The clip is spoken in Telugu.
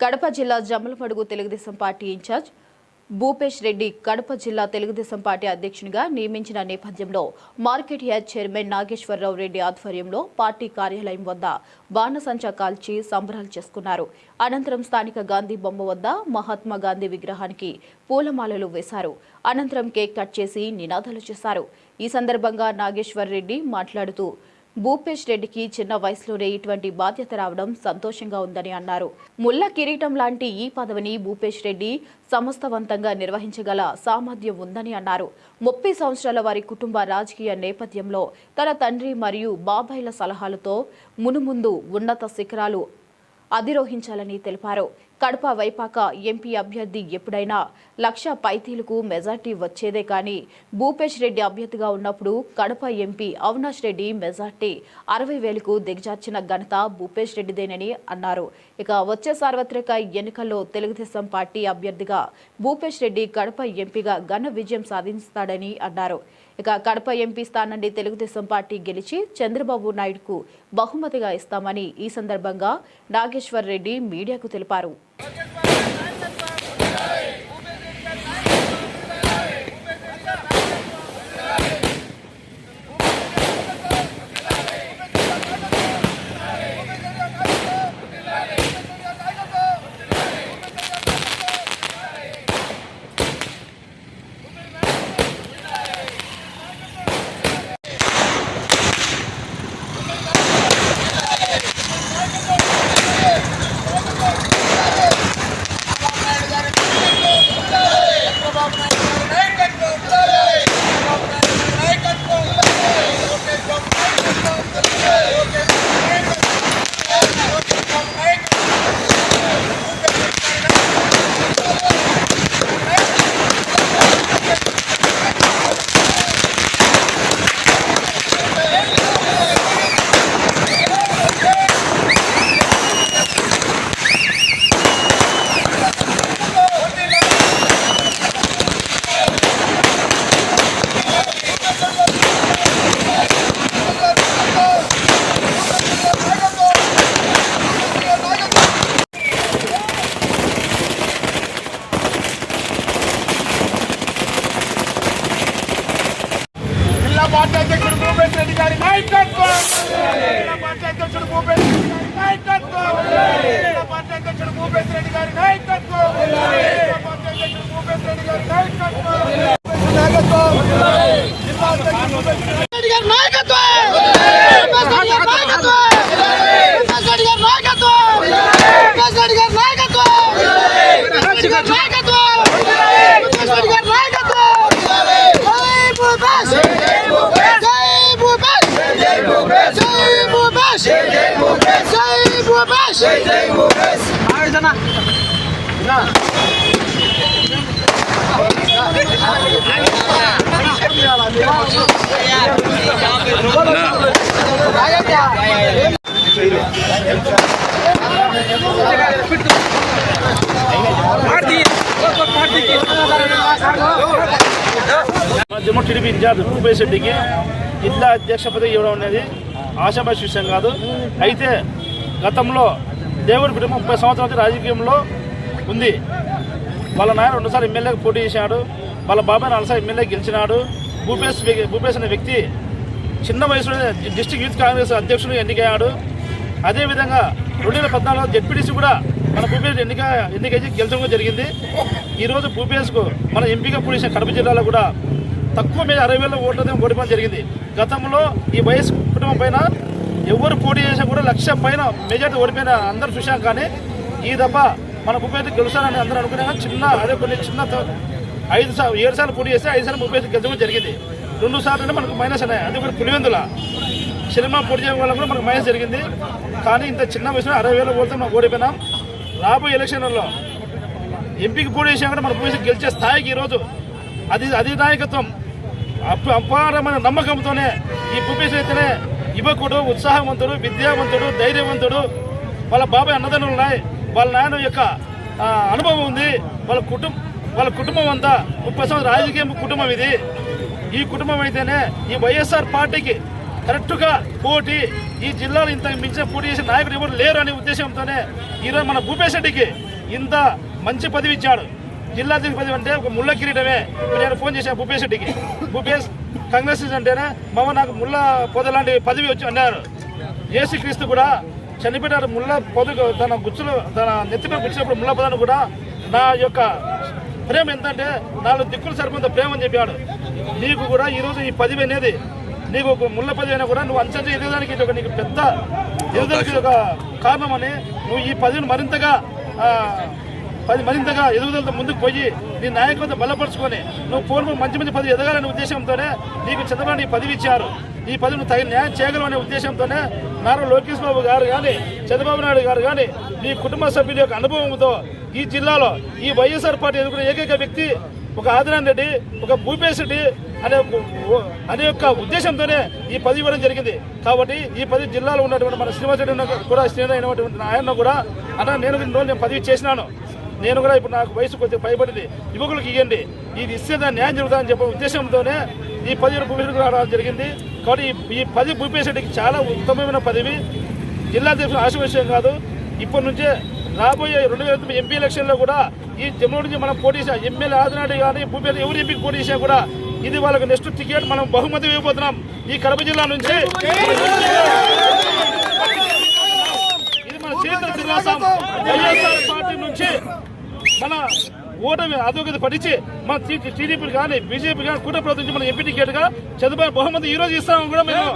కడప జిల్లా జమ్మలమడుగు తెలుగుదేశం పార్టీ ఇన్ఛార్జ్ భూపేష్ రెడ్డి కడప జిల్లా తెలుగుదేశం పార్టీ అధ్యక్షునిగా నియమించిన నేపథ్యంలో market yard chairman Nageswara Rao Reddy ఆధ్వర్యంలో పార్టీ కార్యాలయం వద్ద బాణసంచా కాల్చి సంబరాలు చేసుకున్నారు. అనంతరం స్థానిక గాంధీ బొమ్మ వద్ద మహాత్మా గాంధీ విగ్రహానికి పూలమాలలు వేశారు. అనంతరం కేక్ కట్ చేసి నినాదాలు చేశారు. ఈ సందర్భంగా నాగేశ్వర్ రెడ్డి మాట్లాడుతూ భూపేష్ రెడ్డికి చిన్న వయసులోనే ఇటువంటి బాధ్యత రావడం సంతోషంగా ఉందని అన్నారు. ముల్ల కిరీటం లాంటి ఈ పదవిని భూపేష్ రెడ్డి సమస్తవంతంగా నిర్వహించగల సామర్థ్యం ఉందని అన్నారు. 30 సంవత్సరాల వారి కుటుంబ రాజకీయ నేపథ్యంలో తన తండ్రి మరియు బాబాయిల సలహాలతో మునుముందు ఉన్నత శిఖరాలు అధిరోహించాలని తెలిపారు. కడప వైపాక ఎంపీ అభ్యర్థి ఎప్పుడైనా 1,00,000 పైతీలకు మెజార్టీ వచ్చేదే కానీ భూపేష్ రెడ్డి అభ్యర్థిగా ఉన్నప్పుడు కడప ఎంపీ అవినాష్ రెడ్డి మెజార్టీ 60,000కు దిగజార్చిన ఘనత భూపేష్ రెడ్డిదేనని అన్నారు. ఇక వచ్చే సార్వత్రిక ఎన్నికల్లో తెలుగుదేశం పార్టీ అభ్యర్థిగా భూపేష్ రెడ్డి కడప ఎంపీగా ఘన విజయం సాధిస్తాడని అన్నారు. ఇక కడప ఎంపీ స్థానాన్ని తెలుగుదేశం పార్టీ గెలిచి చంద్రబాబు నాయుడుకు బహుమతిగా ఇస్తామని ఈ సందర్భంగా నాగేశ్వర్ రెడ్డి మీడియాకు తెలిపారు. పార్టీ అధ్యక్షుడు భూపేష్ రెడ్డి గారి నాయకత్వం, పార్టీ అధ్యక్షుడు భూపేష్ రెడ్డి గారి నాయకత్వం, పార్టీ అధ్యక్షుడు భూపేష్ రెడ్డి గారి నాయకత్వం, పార్టీ అధ్యక్షుడు భూపేష్ రెడ్డి గారి నాయకత్వం, టీడీపీ ఇన్ఛార్జ్ భూపేష్ రెడ్డికి జిల్లా అధ్యక్ష పదవి ఇవ్వడం అనేది ఆశాభాష విషయం కాదు. అయితే గతంలో దేవుడి కుటుంబం 30 సంవత్సరాల రాజకీయంలో ఉంది. వాళ్ళ నాయన 2 సార్లు ఎమ్మెల్యేకి పోటీ చేశాడు. వాళ్ళ బాబాయ్ 4 సార్లు ఎమ్మెల్యే గెలిచినాడు. భూపేష్ అనే వ్యక్తి చిన్న వయసులో డిస్ట్రిక్ట్ యూత్ కాంగ్రెస్ అధ్యక్షుడు ఎన్నికయ్యాడు. అదేవిధంగా 2014లో జెడ్పీటీసీ కూడా మన భూపేష్ ఎన్నికయ్యి గెలిచడం జరిగింది. ఈరోజు భూపేష్కు మన ఎంపీగా పోటీ చేసిన కడప జిల్లాలో కూడా తక్కువ మీద 60,000 ఓట్లతో ఓడిపోవడం జరిగింది. గతంలో ఈ వయసు కుటుంబం పైన ఎవరు పోటీ చేసినా కూడా 1,00,000 పైన మెజార్టీ ఓడిపోయిన అందరూ చూశాం. కానీ ఈ దఫ మన భూపేష్ గెలుస్తారని అందరూ అనుకునే చిన్న 7 సార్లు పోటీ చేస్తే 5 సార్లు భూపేష్ గెలిచడం జరిగింది. 2 సార్లు మనకు మైనస్ ఉన్నాయి. అది కూడా పులివెందుల సినిమా పోటీ చేయడం వల్ల కూడా మనకు మైనస్ జరిగింది. కానీ ఇంత చిన్న వయసులో 60,000 ఓట్లతో మనం ఓడిపోయినాం. రాబోయే ఎలక్షన్లలో ఎంపీకి పోటీ చేసినా కూడా మన భూపేష్ గెలిచే స్థాయికి ఈరోజు అది నాయకత్వం అపారమైన నమ్మకంతోనే ఈ భూపేష్ అయితేనే యువకుడు, ఉత్సాహవంతుడు, విద్యావంతుడు, ధైర్యవంతుడు. వాళ్ళ బాబాయ్ అన్నదానం ఉన్నాయి. వాళ్ళ నాయన యొక్క అనుభవం ఉంది. వాళ్ళ కుటుంబం అంతా 30 సంవత్సరాల రాజకీయ కుటుంబం ఇది. ఈ కుటుంబం అయితేనే ఈ వైఎస్ఆర్ పార్టీకి కరెక్ట్గా పోటీ, ఈ జిల్లాలో ఇంత మించిన పోటీ చేసే నాయకుడు ఎవరు లేరు అనే ఉద్దేశంతోనే ఈరోజు మన భూపేష్ రెడ్డికి ఇంత మంచి పదవి ఇచ్చాడు. జిల్లా అధ్యక్ష పదవి అంటే ఒక ముళ్ళ కిరీటమే. నేను ఫోన్ చేశాను భూపేష్ రెడ్డికి, భూపేష్ కాంగ్రెస్ అంటేనే మామ నాకు ముళ్ళ పొద లాంటి పదవి వచ్చి అన్నారు. యేసుక్రీస్తు కూడా చనిపోయినారు. ముళ్ళ పొద తన గుచ్చులు తన నెత్తిపై గుచ్చినప్పుడు ముళ్ళ పొదను కూడా నా యొక్క ప్రేమ ఎంతంటే 4 దిక్కులు సరిపోతే ప్రేమ అని చెప్పాడు. నీకు కూడా ఈరోజు ఈ పదవి అనేది నీకు ఒక ముళ్ళ పదవి అయినా కూడా నువ్వు అంచనా ఎదగడానికి ఇది ఒక నీకు పెద్ద ఎదుగుదలకి ఒక కారణమని నువ్వు ఈ పదవిని మరింతగా ఎదుగుదలతో ముందుకు పోయి నీ నాయకత్వం బలపరుచుకొని నువ్వు పూర్వం మంచి పదవి ఎదగాలనే ఉద్దేశంతోనే నీకు చంద్రబాబు ఈ పదవి ఇచ్చారు. ఈ పదవిని తగిన న్యాయం చేయగలమనే ఉద్దేశంతోనే నారా లోకేష్ బాబు గారు కానీ చంద్రబాబు నాయుడు గారు కానీ నీ కుటుంబ సభ్యుల యొక్క అనుభవంతో ఈ జిల్లాలో ఈ వైఎస్ఆర్ పార్టీ ఎదుర్కొన్న ఏకైక వ్యక్తి ఒక ఆదినారాయణ రెడ్డి, ఒక భూపేష్ రెడ్డి అనే యొక్క ఉద్దేశంతోనే ఈ పదవి ఇవ్వడం జరిగింది. కాబట్టి ఈ పదవి జిల్లాలో ఉన్నటువంటి మన శ్రీనివాస్ రెడ్డి కూడా శ్రీనివాస్ అయినటువంటి ఆయన కూడా అన్న నేను పదవి చేసినాను, నేను కూడా ఇప్పుడు నాకు వయసు కొద్దిగా పైబడింది, యువకులకు ఇవ్వండి, ఇది ఇస్తే దాన్ని న్యాయం జరుగుతుందని చెప్పే ఉద్దేశంతోనే ఈ పదవి భూపేష్ రెడ్డి రావడం జరిగింది. కాబట్టి ఈ పదవి భూపేష్ రెడ్డికి చాలా ఉత్తమమైన పదవి. జిల్లా అధ్యక్షులు ఆశ విషయం కాదు. ఇప్పటి నుంచే రాబోయే 2029 ఎంపీ ఎలక్షన్లో కూడా ఈ జమ్మూరు నుంచి మనం పోటీ చేసాం. ఎమ్మెల్యే ఆదినాడు కానీ భూపేష్ ఎవరు ఎంపీకి పోటీ చేసినా కూడా ఇది వాళ్ళకి నెక్స్ట్ టికెట్ మనం బహుమతి ఇవ్వబోతున్నాం. ఈ కడప జిల్లా నుంచి ఇది మన చేతుల శ్రీనివాసం వైఎస్ఆర్ పార్టీ నుంచి మన ఓటమి అదొకటి పట్టించి మన టీడీపీ కానీ బీజేపీ కానీ కూటమి ప్రభుత్వం నుంచి మన ఎంపీ టికెట్ గా చదువు బహుమతి ఈ రోజు ఇస్తామని కూడా మేము